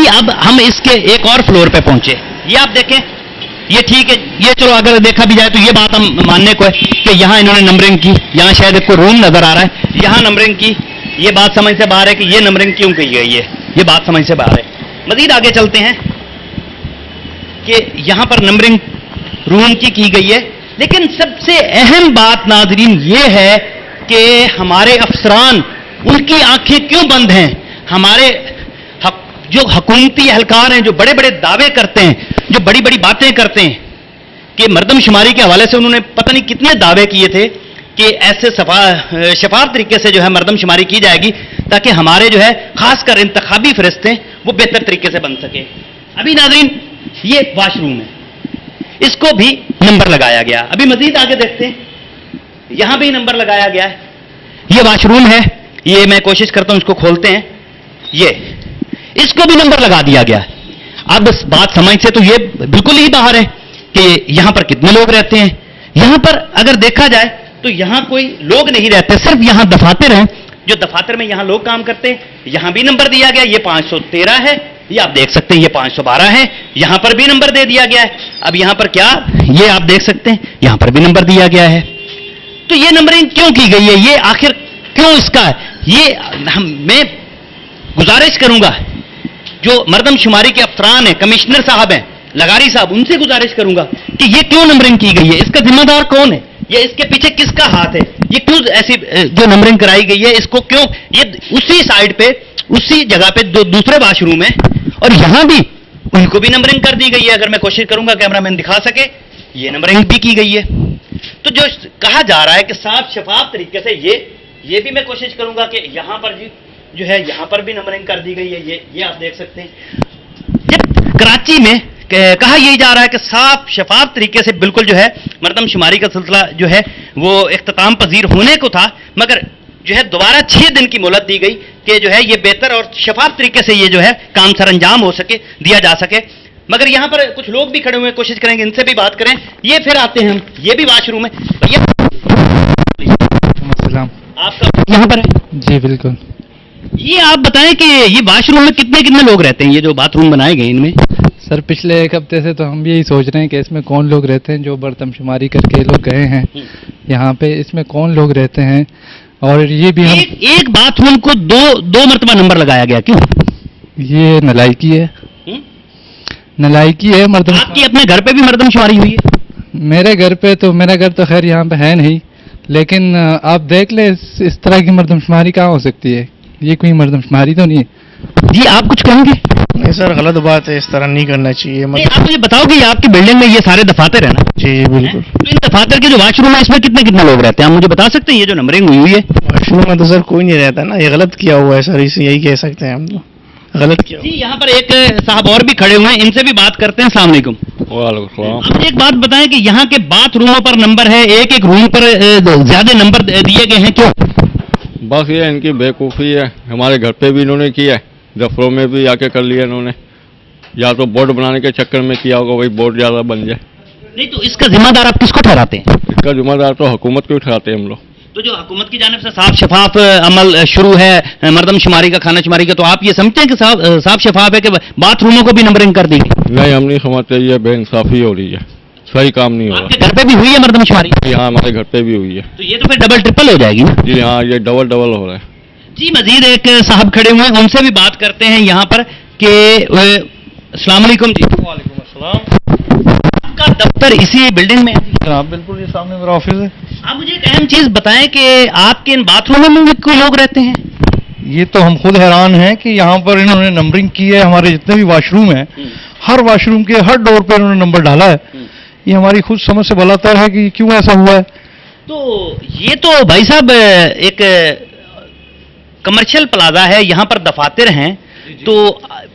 جی اب ہم اس کے ایک اور فلور پہ پہنچے. یہ آپ دیکھیں, یہ ٹھیک ہے, یہ چلو اگر دیکھا بھی جائے تو یہ بات ہم ماننے کو ہے کہ یہاں انہوں نے نمبرنگ کی, یہاں شاید ایک کو روم نظر آ رہا ہے, یہاں نمبرنگ کی. یہ بات سمجھ سے باہر ہے کہ یہ نمبرنگ کیوں کی گئی ہے, یہ بات سمجھ سے باہر ہے. مزید آگے چلتے ہیں کہ یہاں پر نمبرنگ روم کی گئی ہے, لیکن سب سے اہم بات ناظرین یہ ہے کہ ہمارے افسران, ان کی آنکھیں کیوں بند ہیں؟ ہمارے جو حکومتی اہلکار ہیں, جو بڑے بڑے دعوے کرتے ہیں, جو بڑی بڑی باتیں کرتے ہیں کہ مردم شماری کے حوالے سے انہوں نے پتہ نہیں کتنے دعوے کیے تھے کہ ایسے شفاف طریقے سے جو ہے مردم شماری کی جائے گی تاکہ ہمارے جو ہے خاص کر انتخابی فرشتے وہ بہتر طریقے سے بن سکے. ابھی ناظرین یہ واش روم ہے, اس کو بھی نمبر لگایا گیا. ابھی مزید آگے دیکھتے ہیں, یہاں بھی نمبر لگایا گیا ہے. یہ واش روم ہے, یہ میں کوشش کرتا ہوں اس کو کھولتے ہیں, یہ اس کو بھی نمبر لگا دیا گیا ہے. اب اس بات سمجھ سے تو یہ بالکل ہی باہر ہے کہ یہاں پر کتنے لوگ رہتے ہیں. یہاں پر اگر دیکھا جائے تو یہاں کوئی لوگ نہیں رہتے, صرف یہاں دفاتر ہیں, جو دفاتر میں یہاں لوگ کام کرتے ہیں. یہاں بھی نمبر دیا گیا, یہ 513 ہے, یہ آپ دیکھ سکتے ہیں یہ 512 ہے. یہاں پر بھی نمبر دے دیا گیا ہے. اب یہاں پر کیا, یہ آپ دیکھ سکتے ہیں یہاں پر بھی نمبر دیا گیا ہے. تو یہ نمبرنگ کیوں کی گئی ہے, یہ آخر کیوں اس کا ہے؟ یہ میں گزارش کروں گا جو مردم شماری کے افسران ہیں, کمشنر صاحب ہیں, لغاری صاحب, ان سے گزارش کروں گا کہ یہ کیوں نمبرنگ کی گئی ہے, اس کا ذمہ دار کون ہے, یا اس کے پیچھے کس کا ہاتھ ہے, یہ کیوں ایسی جو نمبرنگ کرائی گئی ہے, اس کو کیوں, یہ اسی سائڈ پہ اسی جگہ پہ دوسرے واش روم ہیں اور یہاں بھی ان کو بھی نمبرنگ کر دی گئی ہے. اگر میں کوشش کروں گا کیمرہ مین دکھا سکے, یہ نمبرنگ بھی کی گئی ہے. تو جو کہا جا رہا ہے کہ صاف شفاف طریقے سے, یہ بھی میں کوشش کروں گا کہ یہاں پر جو ہے یہاں پر بھی نمبرنگ کر دی گئی ہے. یہ آپ دیکھ سکتے ہیں. جب کراچی میں کہا یہی جا رہا ہے کہ صاف شفاف طریقے سے بالکل جو ہے مردم شماری کا سلسلہ جو ہے وہ اختتام پذیر ہونے کو تھا, مگر جو ہے دوبارہ 6 دن کی مہلت دی گئی کہ جو ہے یہ بہتر اور شفاف طریقے سے یہ جو ہے کام سر انجام ہو سکے, دیا جا سکے. مگر یہاں پر کچھ لوگ بھی کھڑے ہوئے ہیں, کوشش کریں گے ان سے بھی بات کریں. یہ پھر آتے ہیں ہم, یہ بھی واش روم ہے, آپ کا یہاں پر ہے جی بالکل. یہ آپ بتائیں کہ یہ واش روم میں کتنے لوگ رہتے ہیں, یہ جو باتھ روم بنائے گئے ان میں؟ سر پچھلے 1 ہفتے سے تو ہم بھی یہی سوچ رہے ہیں کہ اس میں کون لوگ رہتے ہیں, جو مردم شماری کر کے لوگ گئے ہیں یہاں پہ, اس میں کون لوگ رہتے ہیں. اور یہ بھی ایک باتھ روم کو دو مرتبہ نمبر لگایا گیا, کیوں؟ یہ نلائکی ہے, نلائکی ہے. مردم آپ کی اپنے گھر پہ بھی مردم شماری ہوئی ہے؟ میرے گھر پہ تو, میرا گھر تو خیر یہاں پہ ہے نہیں, لیکن آپ دیکھ لیں اس طرح کی مردم شماری کہاں ہو سکتی ہے, یہ کوئی مردم شماری تو نہیں ہے. جی آپ کچھ کہیں گے؟ نہیں سر, غلط بات ہے, اس طرح نہیں کرنا چاہیے. آپ مجھے بتاؤ کہ آپ کی بلڈنگ میں یہ سارے دفاتر ہیں نا؟ جی بالکل. تو ان دفاتر کے جو واش روم ہے اس میں کتنے لوگ رہتے ہیں, آپ مجھے بتا سکتے ہیں؟ یہ جو نمبرنگ ہوئی ہے واش روم میں تو سر کوئی نہیں رہتا نا, یہ غلط کیا ہوا ہے سر, اسے یہی کہہ سکتے ہیں ہم تو, غلط کیا. جی یہاں پر ایک صاحب اور بھی کھڑے ہوئے ہیں, ان سے بھی بات کرتے ہیں. السلام علیکم. وعلیکم السلام. آپ ایک بات بتائیں کہ یہاں کے باتھ روموں پر نمبر ہے, ایک روم پر زیادہ نمبر دیے گئے ہیں, کیوں؟ بس یہ ان کی بیوقوفی ہے. ہمارے گھر پہ بھی انہوں نے کیا ہے, دفتروں میں بھی آ کے کر لیا انہوں نے, یا تو بورڈ بنانے کے چکر میں کیا ہوگا, وہی بورڈ زیادہ بن جائے. نہیں تو اس کا ذمہ دار آپ کس کو ٹھہراتے ہیں؟ اس کا ذمہ دار تو حکومت کو ٹھہراتے ہیں ہم لوگ. تو جو حکومت کی جانب سے صاف شفاف عمل شروع ہے مردم شماری کا, کھانا شماری کا, تو آپ یہ سمجھتے ہیں کہ صاف شفاف ہے کہ باتھ روموں کو بھی نمبرنگ کر دی گئی؟ نہیں, ہم نہیں سمجھتے, یہ بے انصافی ہو رہی ہے, صحیح کام نہیں ہو رہا. آپ کے گھر پہ بھی ہوئی ہے مردم شماری؟ جی ہاں, ہمارے گھر پہ بھی ہوئی ہے. تو یہ تو پھر ڈبل ٹرپل ہو جائے گی نا؟ جی ہاں, یہ ڈبل ہو رہا ہے. جی مزید ایک صاحب کھڑے ہوئے ہیں, ان سے بھی بات کرتے ہیں یہاں پر کہ السلام علیکم. جی وعلیکم السلام. آپ کا دفتر اسی بلڈنگ میں ہے؟ جناب بالکل, یہ سامنے میرا آفس ہے. آپ مجھے ایک اہم چیز بتائیں کہ آپ کے ان باتھ روموں میں بھی کوئی لوگ رہتے ہیں؟ یہ تو ہم خود حیران ہیں کہ یہاں پر انہوں نے نمبرنگ کی ہے. ہمارے جتنے بھی واش روم ہیں, ہر واش روم کے ہر ڈور پہ انہوں نے نمبر ڈالا ہے. یہ ہماری خود سمجھ سے بلاتر ہے کہ کیوں ایسا ہوا ہے. تو یہ تو بھائی صاحب ایک کمرشل پلازا ہے, یہاں پر دفاتر ہیں, تو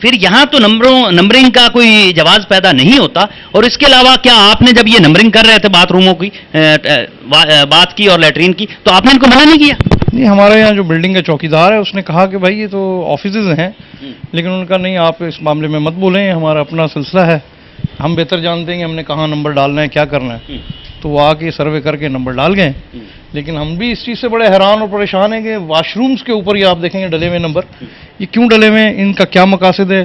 پھر یہاں تو نمبرنگ کا کوئی جواز پیدا نہیں ہوتا. اور اس کے علاوہ کیا آپ نے جب یہ نمبرنگ کر رہے تھے باتھ روموں کی, بات کی اور لیٹرین کی, تو آپ نے ان کو منع نہیں کیا؟ نہیں, ہمارے یہاں جو بلڈنگ کا چوکیدار ہے اس نے کہا کہ بھائی یہ تو آفیسز ہیں, لیکن انہوں نے کہا نہیں, آپ اس معاملے میں مت بولیں, ہمارا اپنا سلسلہ ہے, ہم بہتر جانتے ہیں کہ ہم نے کہاں نمبر ڈالنا ہے, کیا کرنا ہے. تو وہ آ کے سروے کر کے نمبر ڈال گئے. لیکن ہم بھی اس چیز سے بڑے حیران اور پریشان ہیں کہ واش رومز کے اوپر یہ آپ دیکھیں گے ڈلے ہوئے نمبر, یہ کیوں ڈلے ہوئے, ان کا کیا مقاصد ہے,